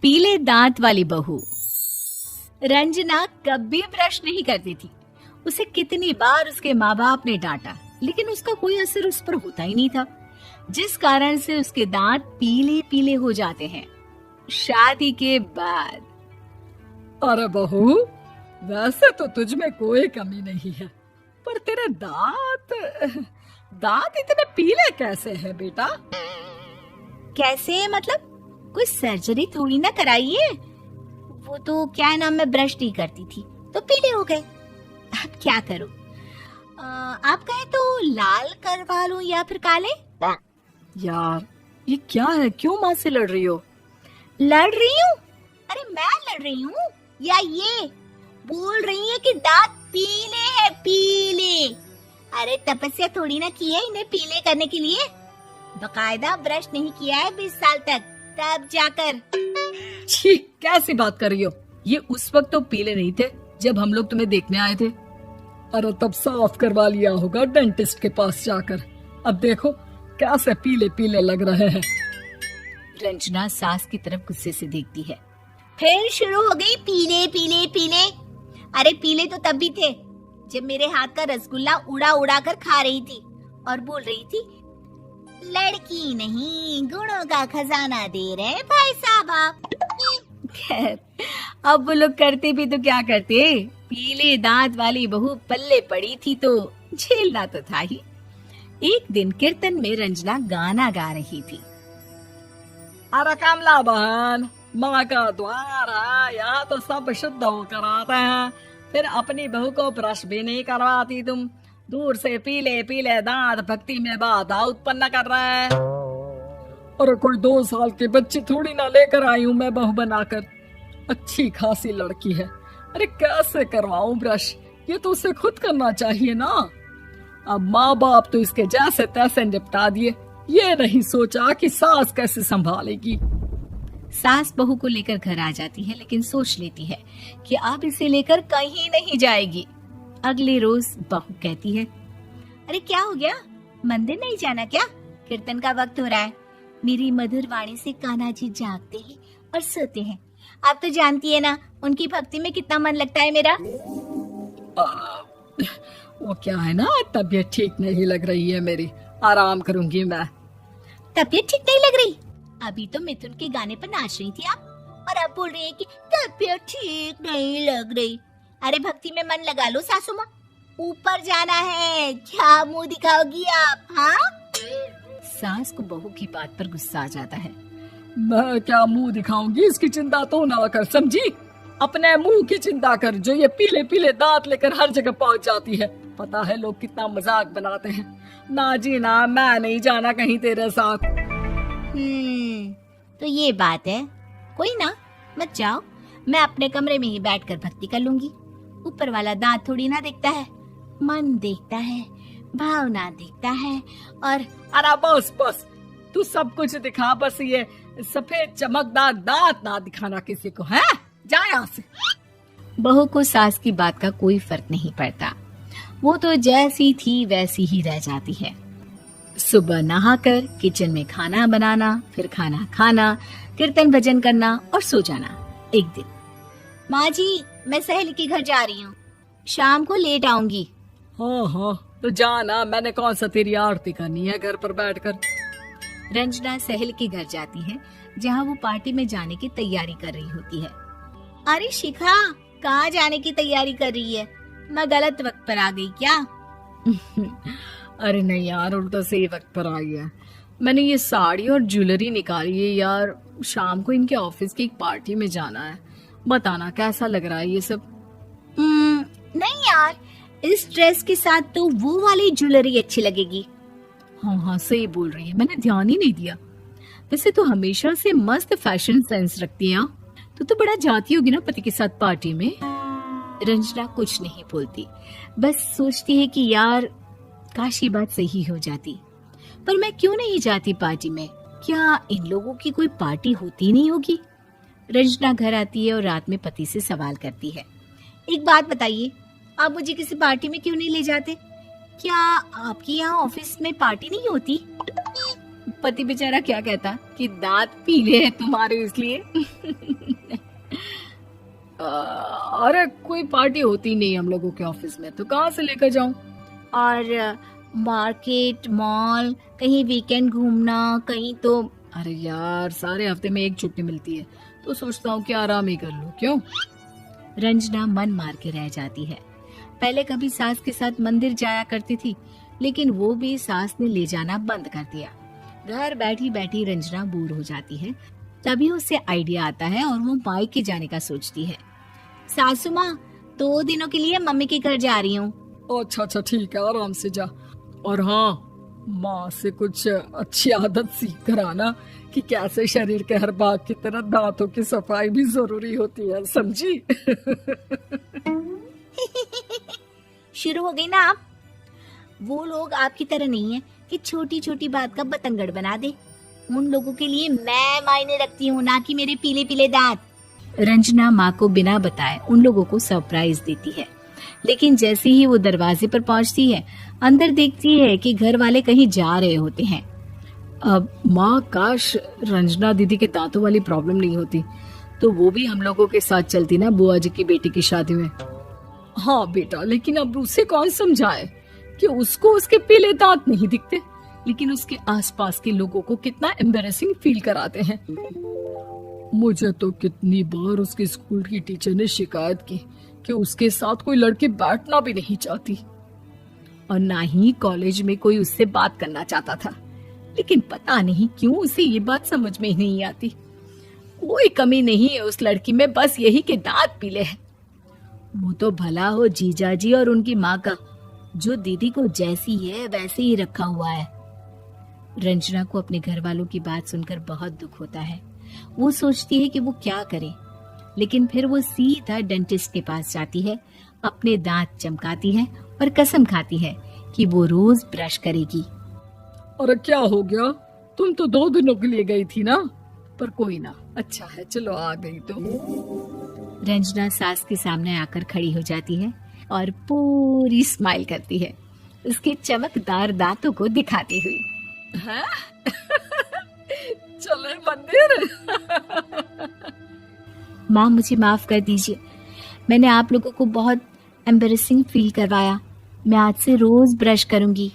पीले दांत वाली बहू। रंजना कभी ब्रश नहीं करती थी। उसे कितनी बार उसके माँ बाप ने डांटा, लेकिन उसका कोई असर उस पर होता ही नहीं था, जिस कारण से उसके दांत पीले पीले हो जाते हैं। शादी के बाद अरे बहू, वैसे तो तुझ में कोई कमी नहीं है, पर तेरे दांत इतने पीले कैसे हैं बेटा? कैसे मतलब? कोई सर्जरी थोड़ी ना कराइए। वो तो क्या नाम, मैं ब्रश नहीं करती थी तो पीले हो गए। अब क्या करूं? आप कहें तो लाल करवा लूं या फिर काले? यार ये क्या है, क्यों माँ से लड़ रही हो? लड़ रही हूँ? अरे मैं लड़ रही हूँ या ये बोल रही है कि दांत पीले हैं, पीले। अरे तपस्या थोड़ी ना की है इन्हें पीले करने के लिए। बकायदा ब्रश नहीं किया है 20 साल तक, तब जाकर। छी, कैसी बात कर रही हो? ये उस वक्त तो पीले नहीं थे जब हम लोग तुम्हें देखने आए थे। अरे तब साफ करवा लिया होगा डेंटिस्ट के पास जाकर। अब देखो कैसे पीले पीले लग रहे हैं। रंजना सास की तरफ गुस्से से देखती है। फिर शुरू हो गई पीले पीले पीले। अरे पीले तो तब भी थे जब मेरे हाथ का रसगुल्ला उड़ा उड़ा कर खा रही थी और बोल रही थी, लड़की नहीं गुणों का खजाना दे रहे भाई साहब आप। खैर, अब वो लोग करते भी तो क्या करते, पीले दांत वाली बहू पल्ले पड़ी थी तो झेलना तो था ही। एक दिन कीर्तन में रंजना गाना गा रही थी। अरे कमला बहन, माँ का द्वार है, यहाँ तो सब शुद्ध होकर आते हैं, फिर अपनी बहू को ब्रश भी नहीं करवाती तुम। दूर से पीले पीले दांत भक्ति में बाधा उत्पन्न कर रहे हैं। अरे कोई 2 साल के बच्चे थोड़ी ना लेकर आई हूँ मैं बहू बनाकर। अच्छी खासी लड़की है, अरे कैसे करवाऊं ब्रश? ये तो उसे खुद करना चाहिए ना। अब माँ बाप तो इसके जैसे तैसे निपटा दिए, ये नहीं सोचा कि सास कैसे संभालेगी। सास बहू को लेकर घर आ जाती है, लेकिन सोच लेती है कि अब इसे लेकर कहीं नहीं जाएगी। अगले रोज बहू कहती है, अरे क्या हो गया, मंदिर नहीं जाना क्या? कीर्तन का वक्त हो रहा है। मेरी मधुर वाणी से कान्हा जी जागते हैं और सोते हैं। आप तो जानती है ना उनकी भक्ति में कितना मन लगता है मेरा। वो क्या है ना, तबीयत ठीक नहीं लग रही है मेरी, आराम करूंगी मैं। तबीयत ठीक नहीं लग रही? अभी तो मिथुन के गाने पर नाच रही थी आप, और अब बोल रही है कि तबीयत ठीक नहीं लग रही। अरे भक्ति में मन लगा लो सासू माँ, ऊपर जाना है, क्या मुंह दिखाओगी आप? हाँ? सास को बहू की बात पर गुस्सा आ जाता है। मैं क्या मुंह दिखाऊंगी, इसकी चिंता तो ना कर, समझी? अपने मुंह की चिंता कर, जो ये पीले पीले दांत लेकर हर जगह पहुंच जाती है। पता है लोग कितना मजाक बनाते हैं। ना जी ना, मैं नहीं जाना कहीं तेरे साथ। तो ये बात है, कोई ना, मत जाओ, मैं अपने कमरे में ही बैठकर भक्ति कर लूंगी। ऊपर वाला दांत थोड़ी ना देखता है, मन देखता है, भावना देखता है। और अरे बस बस, तू सब कुछ दिखा, बस ये सफेद चमकदार दांत ना दिखाना किसी को, है? जा यहाँ से। बहू को सास की बात का कोई फर्क नहीं पड़ता, वो तो जैसी थी वैसी ही रह जाती है। सुबह नहाकर किचन में खाना बनाना, फिर खाना खाना, कीर्तन भजन करना और सो जाना। एक दिन, माँ जी मैं सहेली के घर जा रही हूँ, शाम को लेट आऊंगी। हाँ हाँ तो जाना, मैंने कौन सा तेरी आरती करनी है घर पर बैठकर। रंजना सहेली के घर जाती है, जहाँ वो पार्टी में जाने की तैयारी कर रही होती है। अरे शिखा, कहाँ जाने की तैयारी कर रही है? मैं गलत वक्त पर आ गई क्या? अरे नहीं यार, उल्टा सही वक्त पर आई है। मैंने ये साड़ी और ज्वेलरी निकाली है यार, शाम को इनके ऑफिस की एक पार्टी में जाना है। बताना कैसा लग रहा है ये सब? नहीं यार, इस ड्रेस के साथ तो वो वाली ज्वेलरी अच्छी लगेगी। हाँ हाँ सही बोल रही है, मैंने ध्यान ही नहीं दिया। वैसे तो हमेशा से मस्त फैशन सेंस रखती है। तो बड़ा जाती होगी ना पति के साथ पार्टी में। रंजना कुछ नहीं बोलती, बस सोचती है कि यार काश ये बात सही हो जाती, पर मैं क्यों नहीं जाती पार्टी में? क्या इन लोगों की कोई पार्टी होती नहीं होगी? रंजना घर आती है और रात में पति से सवाल करती है, एक बात बताइए, आप मुझे किसी पार्टी में क्यों नहीं ले जाते? क्या आपके यहाँ ऑफिस में पार्टी नहीं होती? पति बेचारा क्या कहता कि दांत पीले हैं तुम्हारे इसलिए। अरे कोई पार्टी होती नहीं हम लोगों के ऑफिस में, तो कहाँ से लेकर जाऊं? और मार्केट, मॉल, कहीं वीकेंड घूमना, कहीं तो। अरे यार सारे हफ्ते में एक छुट्टी मिलती है, तो सोचता हूँ कि आराम ही कर लूं। क्यों? रंजना मन मार के रह जाती है। पहले कभी सास के साथ मंदिर जाया करती थी, लेकिन वो भी सास ने ले जाना बंद कर दिया। घर बैठी बैठी रंजना बोर हो जाती है। तभी उसे आइडिया आता है और वो मायके जाने का सोचती है। सासू माँ, 2 दिनों के लिए मम्मी के घर जा रही हूँ। अच्छा ठीक है, आराम से जा। और हाँ, माँ से कुछ अच्छी आदत सीख कर आना कि कैसे शरीर के हर भाग की तरह दांतों की सफाई भी जरूरी होती है, समझी? शुरू हो गई ना आप। वो लोग आपकी तरह नहीं है कि छोटी छोटी बात का बतंगड़ बना दे। उन लोगों के लिए मैं मायने रखती हूँ, ना कि मेरे पीले पीले दांत। रंजना माँ को बिना बताए उन लोगों को सरप्राइज देती है, लेकिन जैसे ही वो दरवाजे पर पहुंचती है, अंदर देखती है कि घर वाले कहीं जा रहे होते हैं। अब माँ, काश रंजना दीदी के दांतों वाली प्रॉब्लम नहीं होती, तो वो भी हम लोगों के साथ चलती ना बुआ जी की बेटी की शादी में। हाँ बेटा, लेकिन अब उसे कौन समझाए कि उसको उसके पीले दांत नहीं दिखते, लेकिन उसके आसपास के लोगों को कितना एम्बैरेसिंग फील कराते हैं। मुझे तो कितनी बार उसके स्कूल की टीचर ने शिकायत की कि उसके साथ कोई लड़की बैठना भी नहीं चाहती, और ना ही कॉलेज में कोई उससे बात करना चाहता था। लेकिन पता नहीं क्यों उसे ये बात समझ में ही नहीं आती। कोई कमी नहीं है उस लड़की में, बस यही कि दांत पीले हैं। वो तो भला हो जीजा जी और उनकी माँ का, जो दीदी को जैसी है वैसे ही रखा हुआ है। रंजना को अपने घर वालों की बात सुनकर बहुत दुख होता है। वो सोचती है कि वो क्या करे, लेकिन फिर वो सीधा डेंटिस्ट के पास जाती है, अपने दांत चमकाती है और कसम खाती है कि वो रोज ब्रश करेगी। अरे क्या हो गया? तुम तो 2 दिनों के लिए गई थी ना। पर कोई ना, अच्छा है, चलो आ गई तो। रंजना सास के सामने आकर खड़ी हो जाती है और पूरी स्माइल करती है, उसके चमकदार दांतों को दिखाती हुई। हैं? चले मंदिर। माँ, मुझे माफ कर दीजिए, मैंने आप लोगों को बहुत एम्बैरेसिंग फील करवाया। मैं आज से रोज ब्रश करूंगी।